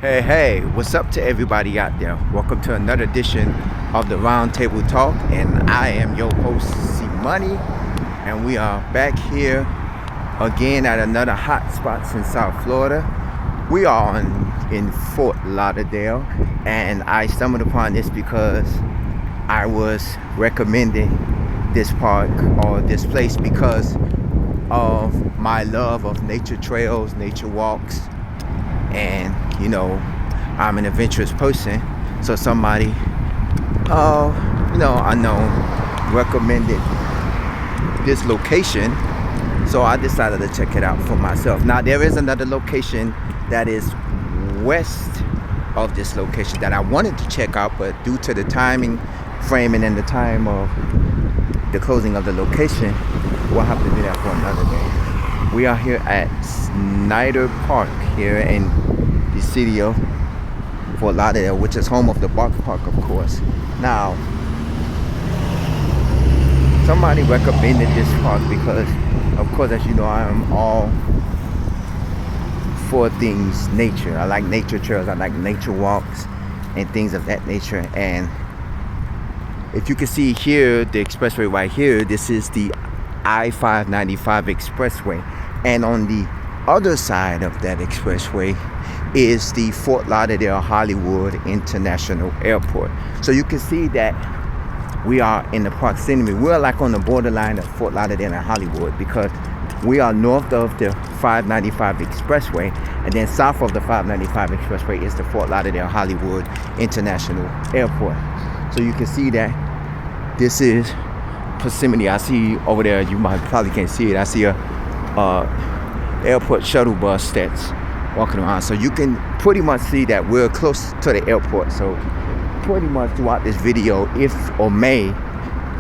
Hey, what's up to everybody out there? Welcome to another edition of the Roundtable Talk, and I am your host, C Money, and we are back here again at another Hotspots in South Florida. We are in Fort Lauderdale, and I stumbled upon this because I was recommending this park or this place because of my love of nature trails, nature walks, and I'm an adventurous person, so somebody unknown recommended this location, so I decided to check it out for myself. Now there is another location that is west of this location that I wanted to check out, but due to the timing framing and the time of the closing of the location, we'll have to do that for another day. We are here at Snyder Park here in the city of Fort Lauderdale, which is home of the Bark Park, of course. Now, somebody recommended this park because, of course, as you know, I am all for things nature. I like nature trails, I like nature walks and things of that nature. And if you can see here, the expressway right here, this is the I-595 expressway, and on the other side of that expressway is the Fort Lauderdale Hollywood International Airport. So you can see that we are in the proximity. We're like on the borderline of Fort Lauderdale and Hollywood because we are north of the 595 expressway, and then south of the 595 expressway is the Fort Lauderdale Hollywood International Airport. So you can see that this is proximity. I see over there, you probably can't see it, I see a airport shuttle bus that's walking around, so you can pretty much see that we're close to the airport. So pretty much throughout this video, if or may,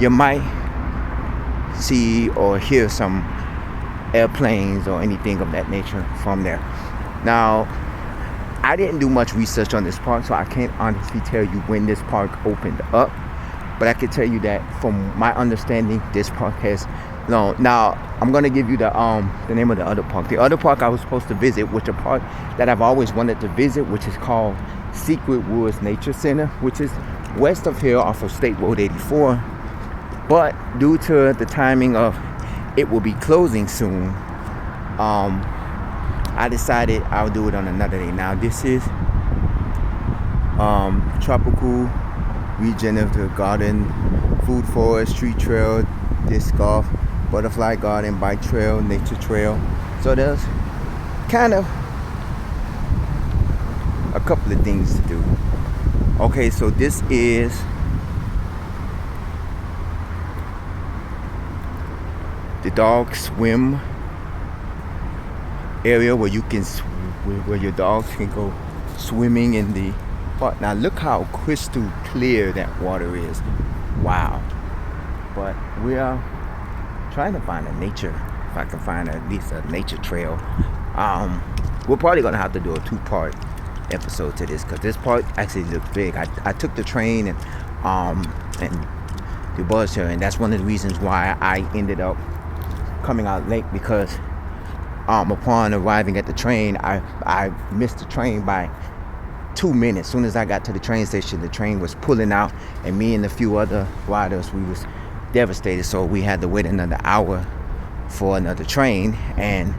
you might see or hear some airplanes or anything of that nature from there. Now, I didn't do much research on this park, so I can't honestly tell you when this park opened up, but I can tell you that from my understanding, this park has now I'm gonna give you the name of the other park. The other park I was supposed to visit, which is a park that I've always wanted to visit, which is called Secret Woods Nature Center, which is west of here off of State Road 84. But due to the timing of it will be closing soon, I decided I'll do it on another day. Now this is tropical regenerative garden, food forest, tree trail, disc golf, butterfly garden, bike trail, nature trail. So there's kind of a couple of things to do. Okay, so this is the dog swim area where you can where your dogs can go swimming in the park. Now look how crystal clear that water is. Wow. But we are trying to find a nature, if I can find at least a nature trail. We're probably gonna have to do a two-part episode to this because this park actually looks big. I took the train and the bus here, and that's one of the reasons why I ended up coming out late, because upon arriving at the train, I missed the train by 2 minutes. As soon as I got to the train station, the train was pulling out, and me and a few other riders, we was devastated, so we had to wait another hour for another train. And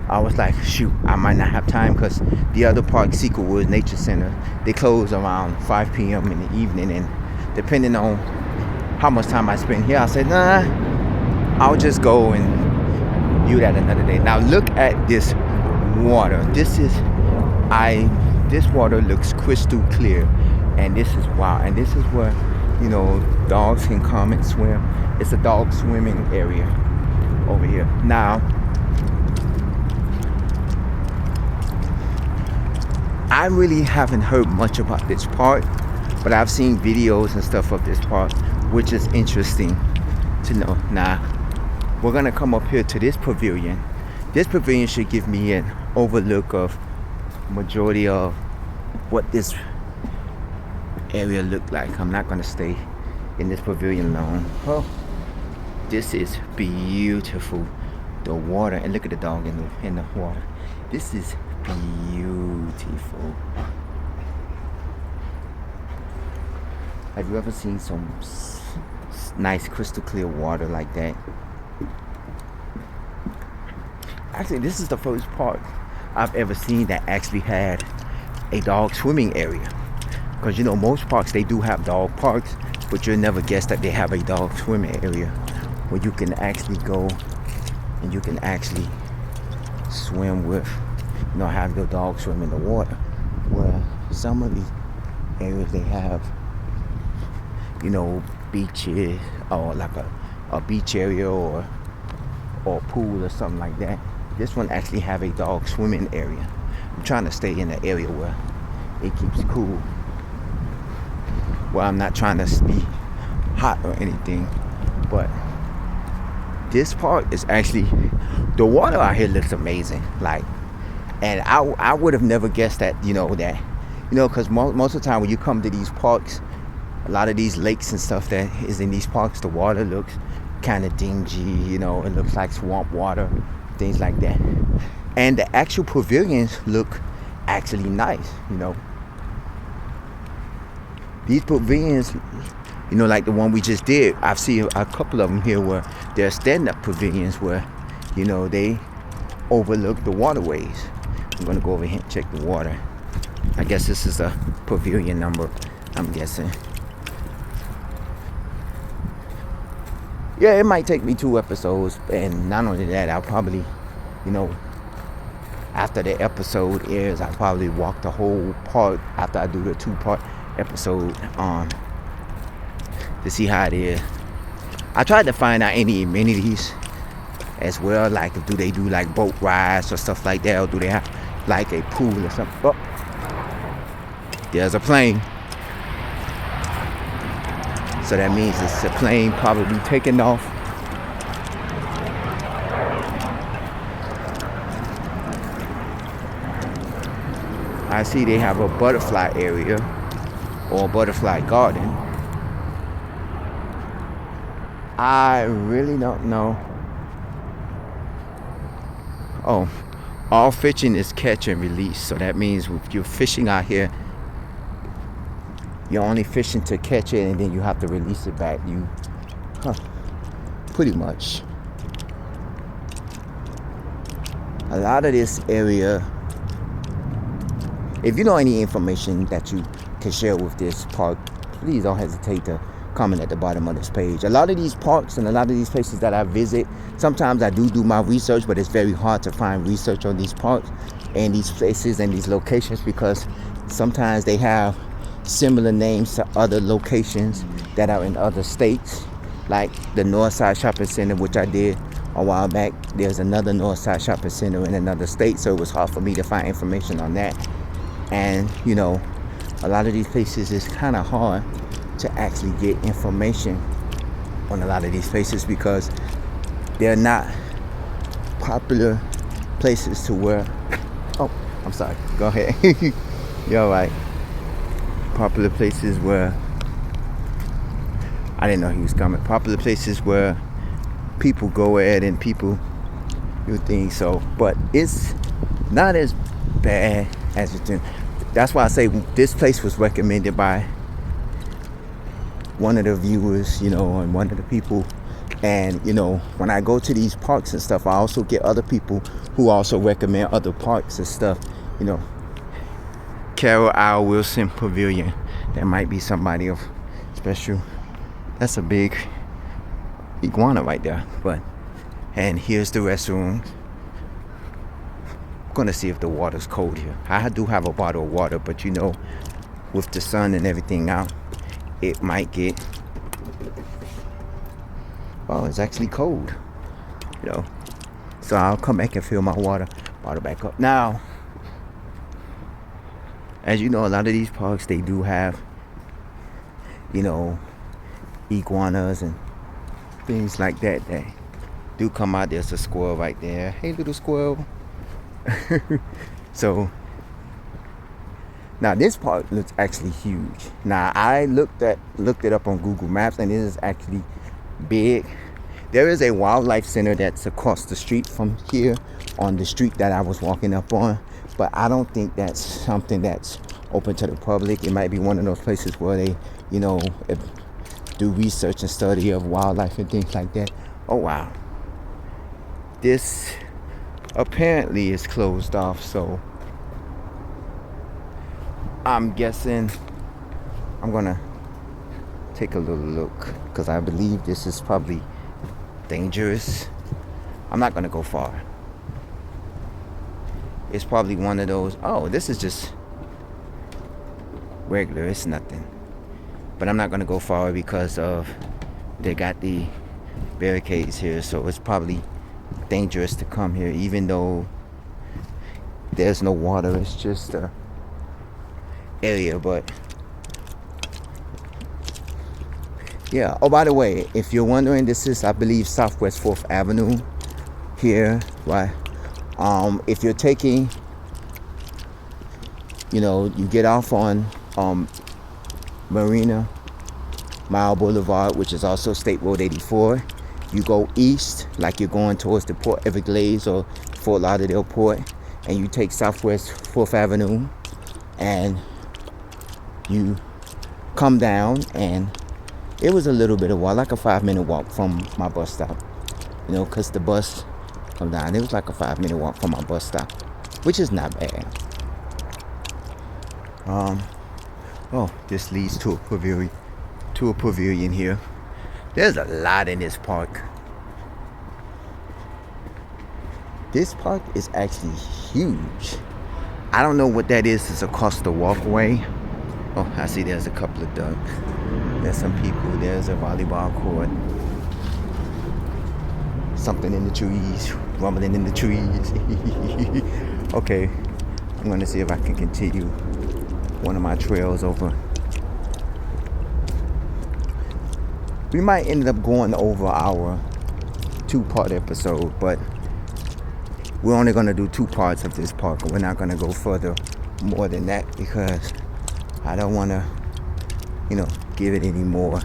I was like, shoot, I might not have time, because the other park, Secret Woods Nature Center, they close around 5 p.m. in the evening, and depending on how much time I spend here, I said, nah, I'll just go and view that another day. Now look at this water. This water looks crystal clear, and this is wow. And this is where dogs can come and swim. It's a dog swimming area over here. Now, I really haven't heard much about this park, but I've seen videos and stuff of this park, which is interesting to know. Now, we're gonna come up here to this pavilion. This pavilion should give me an overlook of majority of what this area look like. I'm not gonna stay in this pavilion long. Well, this is beautiful. The water, and look at the dog in the water. This is beautiful. Have you ever seen some nice crystal clear water like that? Actually, this is the first park I've ever seen that actually had a dog swimming area. Because you know, most parks, they do have dog parks, but you'll never guess that they have a dog swimming area where you can actually go and you can actually swim with, you know, have your dog swim in the water. Where some of these areas, they have, you know, beaches or like a beach area or pool or something like that. This one actually have a dog swimming area. I'm trying to stay in an area where it keeps cool. Well, I'm not trying to be hot or anything, but this park is actually, the water out here looks amazing. Like, and I would have never guessed that, because most of the time when you come to these parks, a lot of these lakes and stuff that is in these parks, the water looks kind of dingy, it looks like swamp water, things like that. And the actual pavilions look actually nice, These pavilions, like the one we just did, I've seen a couple of them here where they're stand-up pavilions where, they overlook the waterways. I'm gonna go over here and check the water. I guess this is a pavilion number, I'm guessing. Yeah, it might take me 2 episodes, and not only that, I'll probably, after the episode airs, I'll probably walk the whole park after I do the 2-part episode to see how it is. I tried to find out any amenities as well, like do they do like boat rides or stuff like that, or do they have like a pool or something. Oh, there's a plane. So that means it's a plane probably taking off. I see they have a butterfly area or a butterfly garden. I really don't know. Oh, all fishing is catch and release. So that means if you're fishing out here, you're only fishing to catch it and then you have to release it back. Pretty much. A lot of this area, if you know any information that you can share with this park, please don't hesitate to comment at the bottom of this page. A lot of these parks and a lot of these places that I visit, sometimes I do my research, but it's very hard to find research on these parks and these places and these locations because sometimes they have similar names to other locations that are in other states, like the Northside Shopping Center, which I did a while back. There's another Northside Shopping Center in another state, so it was hard for me to find information on that. And a lot of these places is kind of hard to actually get information on a lot of these places because they're not popular places to where, oh, I'm sorry, go ahead. You're all right. Popular places where, I didn't know he was coming. Popular places where people go at and people do things. So, but it's not as bad as you think. That's why I say this place was recommended by one of the viewers, and one of the people. And, when I go to these parks and stuff, I also get other people who also recommend other parks and stuff, Carol R. Wilson Pavilion. That might be somebody of special. That's a big iguana right there. And here's the restroom. I'm gonna see if the water's cold here. I do have a bottle of water, but with the sun and everything out, it might get, oh, it's actually cold. So I'll come back and fill my water bottle back up. Now, as you know, a lot of these parks, they do have, iguanas and things like that. They do come out. There's a squirrel right there. Hey, little squirrel. So, now this park looks actually huge. Now, I looked it up on Google Maps, and it is actually big. There is a wildlife center that's across the street from here on the street that I was walking up on. But I don't think that's something that's open to the public. It might be one of those places where they you know, if, do research and study of wildlife and things like that. Oh wow, this apparently is closed off, so I'm guessing I'm gonna take a little look, because I believe this is probably dangerous. I'm not gonna go far. It's probably one of those, oh, this is just regular, it's nothing. But I'm not gonna go far because of they got the barricades here, so it's probably dangerous to come here, even though there's no water. It's just a area. But yeah, oh, by the way, if you're wondering, this is, I believe, Southwest 4th Avenue here, right? If you're taking, you know, you get off on Marina Mile Boulevard, which is also State Road 84. You go east, like you're going towards the Port Everglades or Fort Lauderdale Port, and you take Southwest 4th Avenue, and you come down, and it was a little bit of walk, like a 5-minute walk from my bus stop, you know, because the bus come down. It was like a 5-minute walk from my bus stop, which is not bad. Oh, this leads to a pavilion here. There's a lot in this park. This park is actually huge. I don't know what that is. It's across the walkway. Oh, I see there's a couple of ducks. There's some people. There's a volleyball court. Something in the trees. Rumbling in the trees. Okay, I'm gonna see if I can continue one of my trails over. We might end up going over our 2-part episode, but we're only going to do 2 parts of this park. We're not going to go further more than that, because I don't want to, you know, give it any more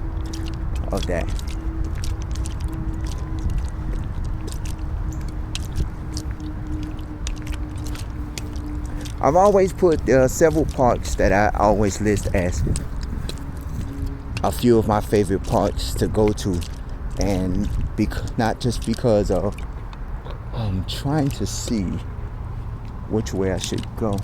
of that. I've always put several parks that I always list as a few of my favorite parks to go to, and not just because of I'm trying to see which way I should go.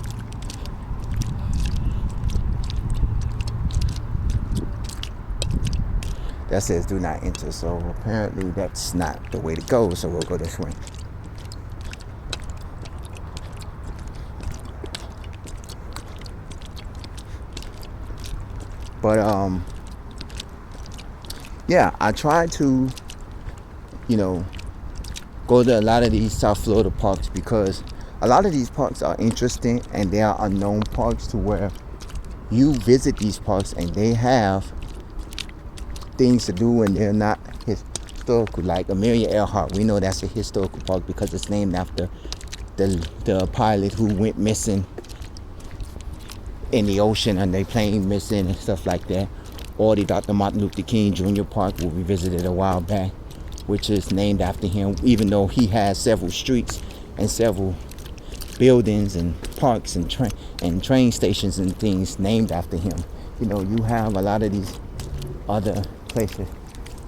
That says do not enter, so apparently that's not the way to go, so we'll go this way. But yeah, I try to, you know, go to a lot of these South Florida parks, because a lot of these parks are interesting, and they are unknown parks to where you visit these parks and they have things to do, and they're not historical. Like Amelia Earhart, we know that's a historical park because it's named after the pilot who went missing in the ocean, and they plane missing and stuff like that. Or the Dr. Martin Luther King Jr. Park, where we visited a while back, which is named after him, even though he has several streets and several buildings and parks and train stations and things named after him. You know, you have a lot of these other places.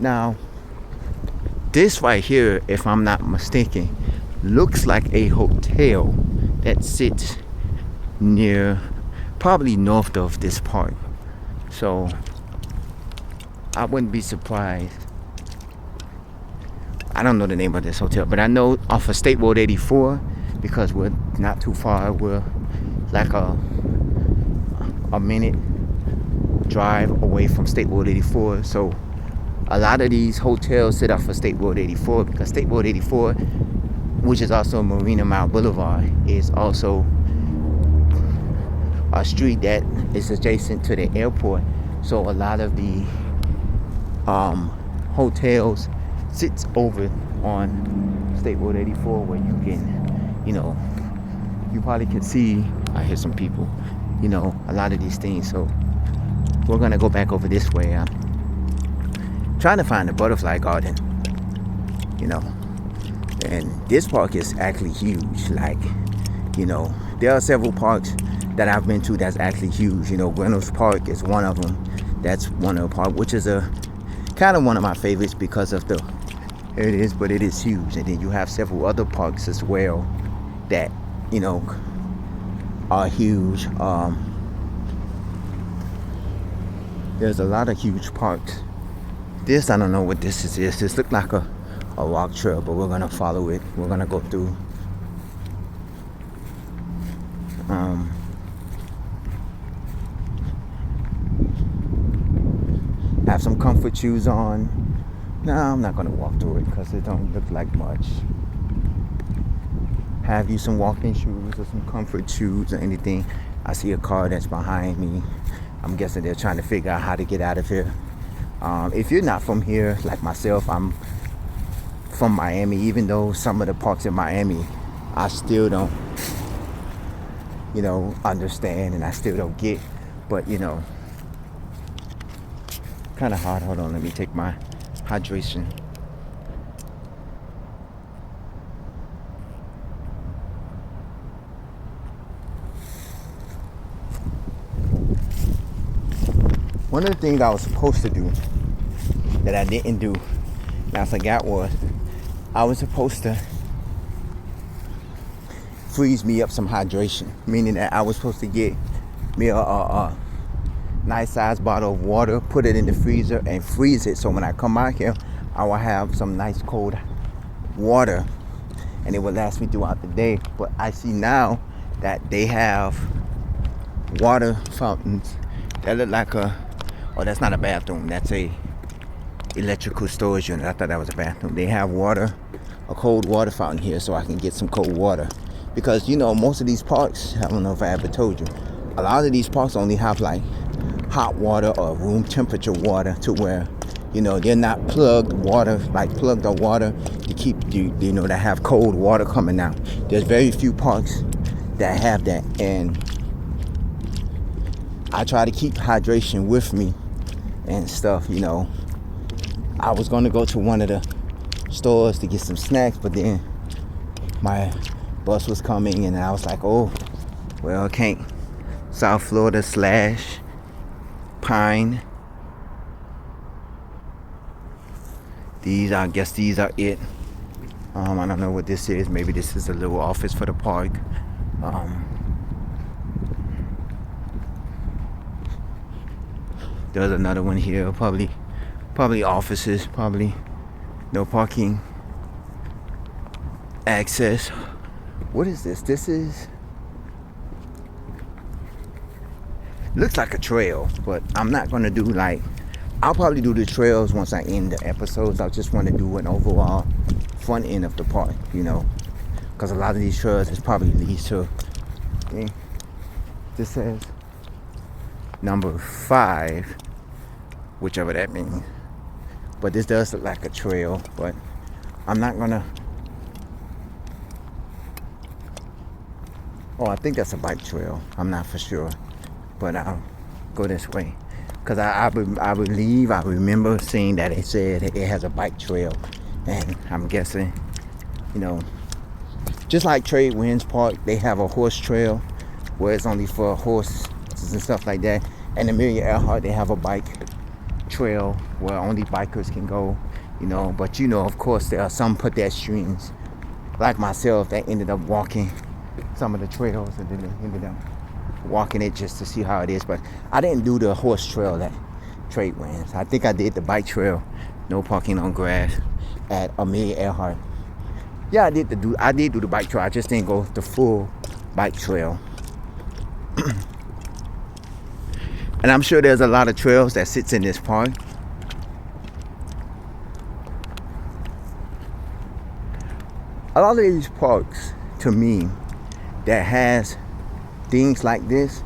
Now, this right here, if I'm not mistaken, looks like a hotel that sits near, probably north of this park. So I wouldn't be surprised. I don't know the name of this hotel, but I know off of State Road 84, because we're not too far. We're like a minute drive away from State Road 84. So a lot of these hotels sit off of State Road 84, because State Road 84, which is also Marina Mile Boulevard, is also a street that is adjacent to the airport. So a lot of the hotels sits over on State Road 84, where you can, you know, you probably can see, I hear some people, you know, a lot of these things. So we're gonna go back over this way. I'm trying to find the butterfly garden, you know, and this park is actually huge. Like, you know, there are several parks that I've been to that's actually huge. You know, Reynolds Park is one of them. That's one of the park, which is a kind of one of my favorites because of the, it is, but it is huge. And then you have several other parks as well that, you know, are huge. There's a lot of huge parks. This, I don't know what this is. This looks like a rock trail, but we're gonna follow it. We're gonna go through. Have some comfort shoes on. No, I'm not gonna walk through it because it don't look like much. Have you some walking shoes or some comfort shoes or anything. I see a car that's behind me. I'm guessing they're trying to figure out how to get out of here. If you're not from here, like myself, I'm from Miami. Even though some of the parks in Miami, I still don't, you know, understand, and I still don't get. But, you know, kind of hard. Hold on, let me take my hydration. One of the things I was supposed to do that I didn't do, and I forgot, was I was supposed to freeze me up some hydration, meaning that I was supposed to get me a nice sized bottle of water, put it in the freezer and freeze it, so when I come out here I will have some nice cold water and it will last me throughout the day. But I see now that they have water fountains that look like oh, that's not a bathroom, that's a electrical storage unit. I thought that was a bathroom. They have water, a cold water fountain here, so I can get some cold water. Because, you know, most of these parks, I don't know if I ever told you, a lot of these parks only have like hot water or room temperature water, to where, you know, they're not plugged water, like plugged up water to keep you know, that have cold water coming out. There's very few parks that have that, and I try to keep hydration with me and stuff, you know. I was going to go to one of the stores to get some snacks, but then my bus was coming and I was like, oh, well, I can't. South Florida / Pine. I guess these are it. I don't know what this is. Maybe this is a little office for the park. There's another one here, probably offices, probably no parking access. What is this? This is, looks like a trail, but I'm not gonna do like, I'll probably do the trails once I end the episodes. I just want to do an overall front end of the park, you know, because a lot of these trails is probably leads to, this says number 5, whichever that means. But this does look like a trail, but I'm not gonna. Oh, I think that's a bike trail. I'm not for sure, but I'll go this way because I believe I remember seeing that it said it has a bike trail, and I'm guessing, you know, just like Trade Winds Park, they have a horse trail where it's only for horses and stuff like that. And Amelia Earhart, they have a bike trail where only bikers can go, you know. But, you know, of course, there are some pedestrians like myself that ended up walking some of the trails, and then they ended up walking it just to see how it is. But I didn't do the horse trail at Trade Winds. I think I did the bike trail, no parking on grass, at Amelia Earhart. Yeah, I did do the bike trail. I just didn't go the full bike trail. And I'm sure there's a lot of trails that sits in this park. A lot of these parks, to me, that has things like this,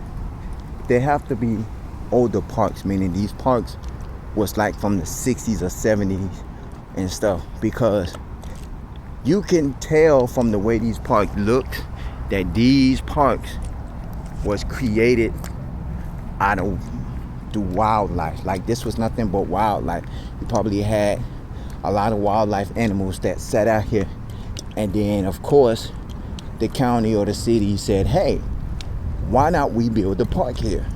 they have to be older parks, meaning these parks was like from the 60s or 70s and stuff, because you can tell from the way these parks looked that these parks was created out of the wildlife. Like, this was nothing but wildlife. You probably had a lot of wildlife animals that sat out here, and then of course the county or the city said, hey, why not we build a park here?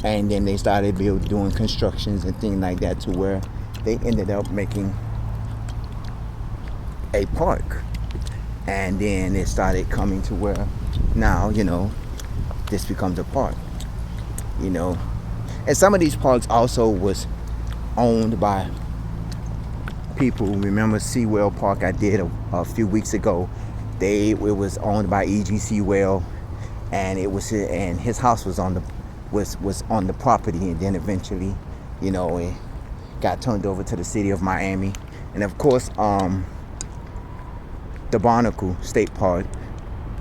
And then they started doing constructions and things like that to where they ended up making a park. And then it started coming to where now, this becomes a park, And some of these parks also was owned by people. Remember Seawell Park I did a few weeks ago? It was owned by E.G. Seawell, and his house was on the property, and then eventually, it got turned over to the city of Miami. And of course, the Barnacle State Park,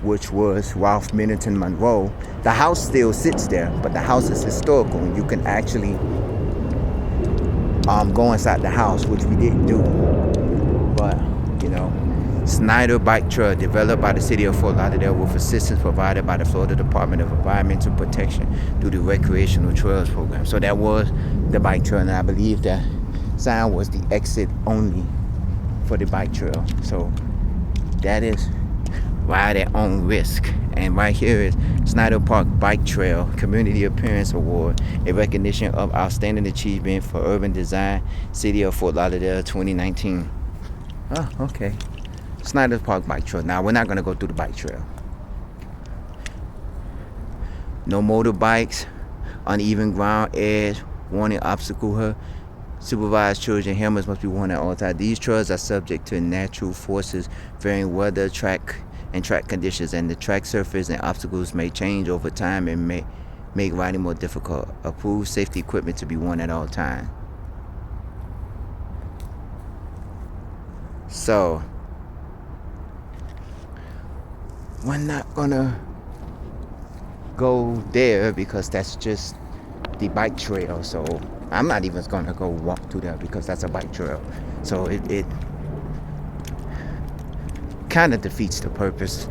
which was Ralph Middleton Monroe, the house still sits there, but the house is historical, and you can actually go inside the house, which we didn't do. But Snyder Bike Trail, developed by the city of Fort Lauderdale with assistance provided by the Florida Department of Environmental Protection through the Recreational Trails Program. So that was the bike trail, and I believe that sign was the exit only for the bike trail. So that is ride at own risk. And right here is Snyder Park Bike Trail Community Appearance Award, a recognition of outstanding achievement for urban design, City of Fort Lauderdale 2019. Oh, okay. Snyder Park Bike Trail. Now, we're not going to go through the bike trail. No motorbikes, uneven ground, edge, warning obstacle here. Supervised children helmets must be worn at all times. These trails are subject to natural forces, varying weather, track conditions, and the track surface and obstacles may change over time and may make riding more difficult. Approved safety equipment to be worn at all times. So, we're not gonna go there because that's just the bike trail. So I'm not even gonna go walk through there because that's a bike trail. So it kind of defeats the purpose.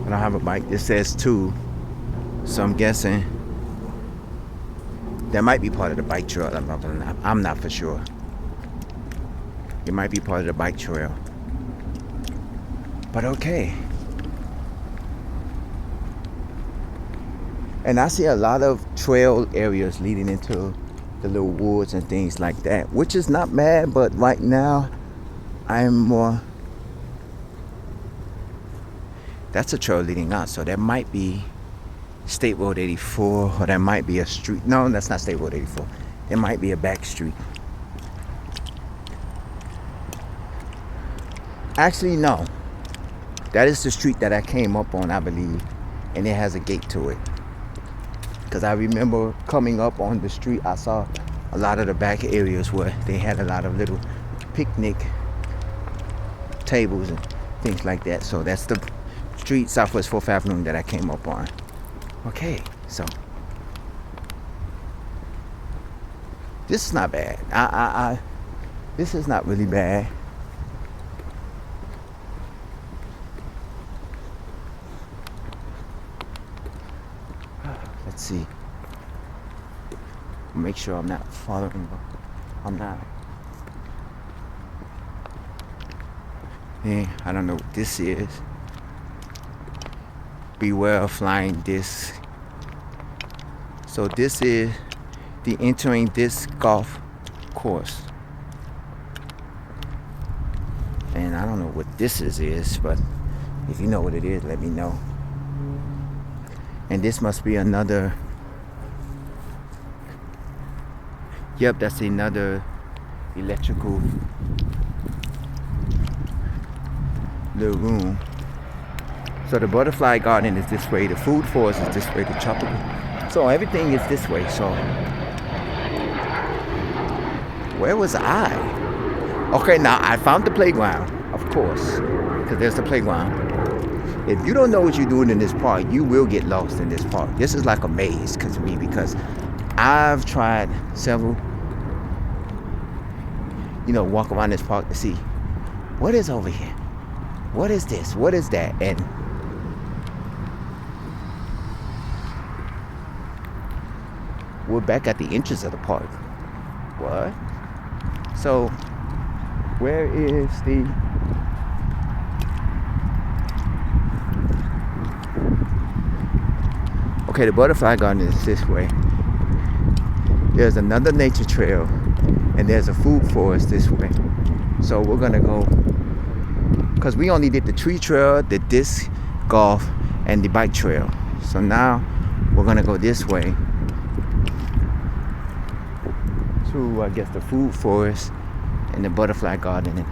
I don't have a bike. It says 2, so I'm guessing that might be part of the bike trail. I'm not for sure. It might be part of the bike trail. But okay. And I see a lot of trail areas leading into the little woods and things like that, which is not bad, but right now I'm more, that's a trail leading out, so that might be State Road 84, or that might be a street. No, that's not State Road 84. It might be a back street. Actually, no. That is the street that I came up on, I believe, and it has a gate to it. Because I remember coming up on the street, I saw a lot of the back areas where they had a lot of little picnic tables and things like that. So that's the street, Southwest 4th Avenue, that I came up on. Okay, so this is not bad. This is not really bad. Let's see. Make sure I'm not following. I'm not. Yeah, I don't know what this is. Beware of flying discs. So this is the entering disc golf course. And I don't know what this is, but if you know what it is, let me know. And this must be another. Yep, that's another electrical little room. So the butterfly garden is this way, the food forest is this way, the tropical. So everything is this way. So where was I? Okay, now I found the playground, of course, because there's the playground. If you don't know what you're doing in this park, you will get lost in this park. This is like a maze to me, because I've tried several, walk around this park to see what is over here. What is this? What is that? And we're back at the entrance of the park. What? So, where is the... Okay, the butterfly garden is this way. There's another nature trail, and there's a food forest this way. So we're gonna go, because we only did the tree trail, the disc golf, and the bike trail. So now we're gonna go this way to, I guess, the food forest and the butterfly garden and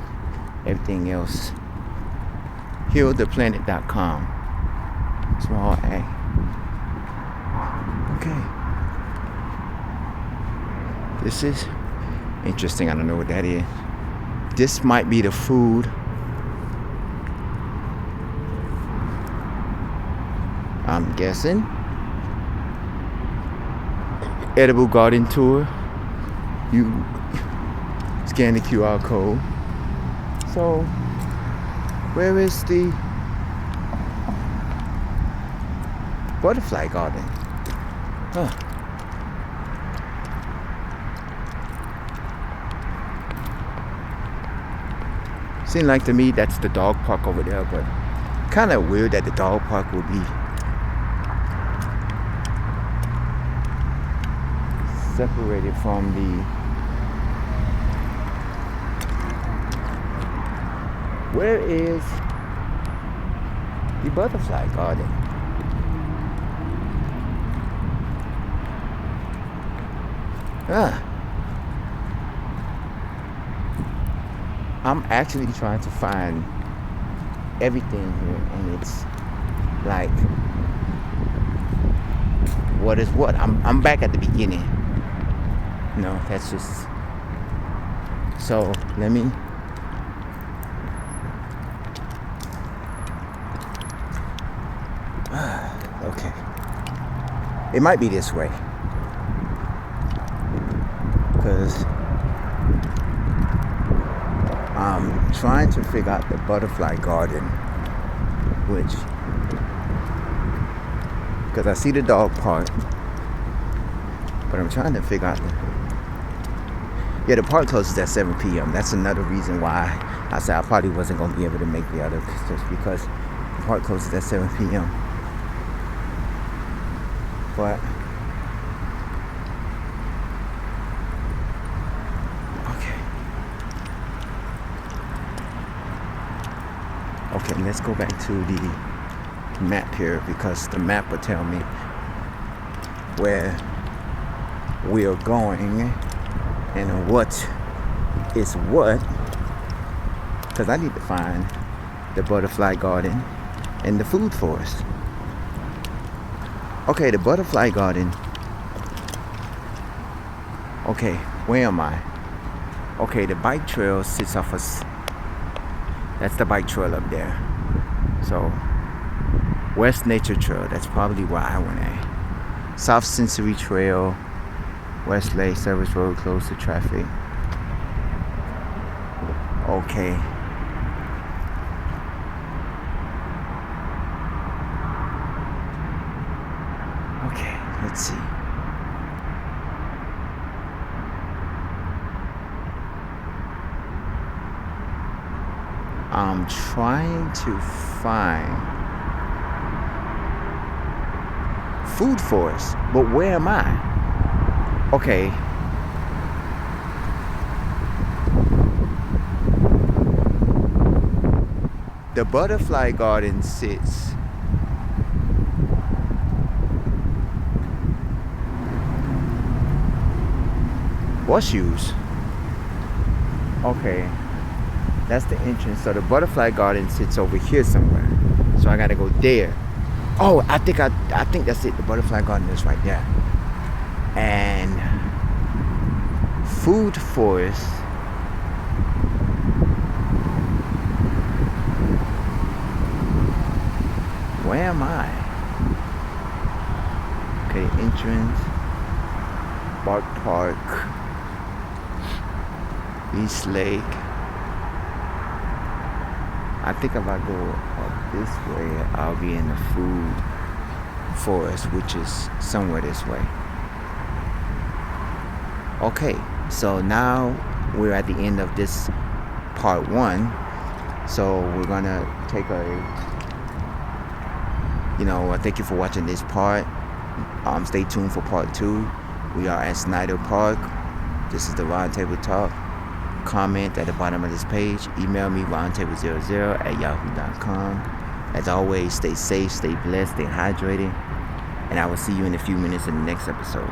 everything else. HealThePlanet.com. Small A. Okay. This is interesting. I don't know what that is. This might be the food. I'm guessing. Edible garden tour. You scan the QR code. So, where is the butterfly garden? Huh. Seems like to me that's the dog park over there, but kind of weird that the dog park will be separated from the. Where is the butterfly garden? I'm actually trying to find everything here, and it's like, what is what? I'm back at the beginning. No, that's just. So let me. Okay. It might be this way, because I'm trying to figure out the butterfly garden, because I see the dog park, but I'm trying to figure out the park closes at 7 p.m. That's another reason why I said I probably wasn't going to be able to make the other, just because the park closes at 7 p.m. But okay, let's go back to the map here, because the map will tell me where we're going and what is what, because I need to find the butterfly garden and the food forest. Okay, the butterfly garden. Okay, where am I? Okay, the bike trail sits off us. That's the bike trail up there. So, West Nature Trail, that's probably where I went at. South Sensory Trail, West Lake Service Road, closed to traffic. Okay. Okay, let's see. I'm trying to find food forest, but where am I? Okay. The butterfly garden sits horseshoes. Okay. That's the entrance. So the butterfly garden sits over here somewhere. So I gotta go there. Oh, I think that's it. The butterfly garden is right there. And food forest. Where am I? Okay, entrance. Bark Park. East Lake. I think if I go up this way, I'll be in the food forest, which is somewhere this way. Okay, so now we're at the end of this part 1. So we're gonna take thank you for watching this part. Stay tuned for part 2. We are at Snyder Park. This is the Roundtable Talk. Comment at the bottom of this page. Email me roundtable00@yahoo.com. As always, stay safe, stay blessed, stay hydrated. And I will see you in a few minutes in the next episode.